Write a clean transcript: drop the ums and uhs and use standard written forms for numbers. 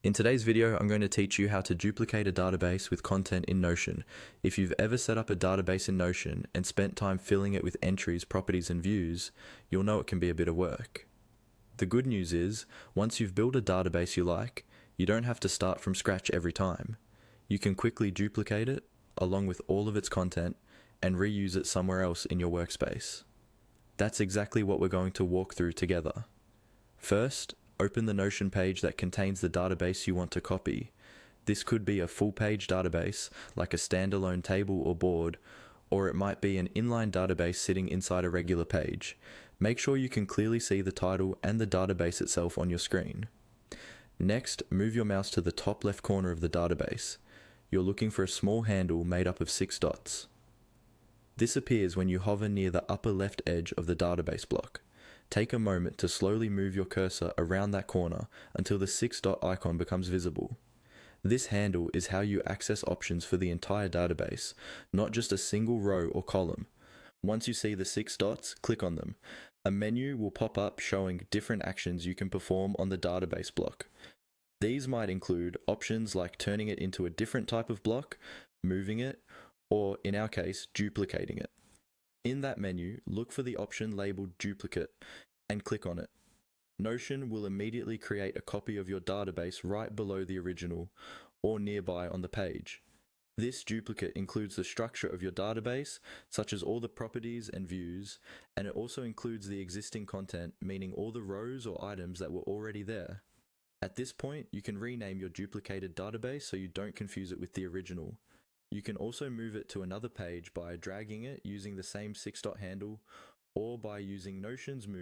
In today's video, I'm going to teach you how to duplicate a database with content in Notion. If you've ever set up a database in Notion and spent time filling it with entries, properties, and views, you'll know it can be a bit of work. The good news is, once you've built a database you like, you don't have to start from scratch every time. You can quickly duplicate it, along with all of its content, and reuse it somewhere else in your workspace. That's exactly what we're going to walk through together. First, open the Notion page that contains the database you want to copy. This could be a full-page database, like a standalone table or board, or it might be an inline database sitting inside a regular page. Make sure you can clearly see the title and the database itself on your screen. Next, move your mouse to the top left corner of the database. You're looking for a small handle made up of 6 dots. This appears when you hover near the upper left edge of the database block. Take a moment to slowly move your cursor around that corner until the 6-dot icon becomes visible. This handle is how you access options for the entire database, not just a single row or column. Once you see the 6 dots, click on them. A menu will pop up showing different actions you can perform on the database block. These might include options like turning it into a different type of block, moving it, or in our case, duplicating it. In that menu, look for the option labeled Duplicate and click on it. Notion will immediately create a copy of your database right below the original or nearby on the page. This duplicate includes the structure of your database, such as all the properties and views, and it also includes the existing content, meaning all the rows or items that were already there. At this point, you can rename your duplicated database so you don't confuse it with the original. You can also move it to another page by dragging it using the same 6-dot handle or by using Notion's move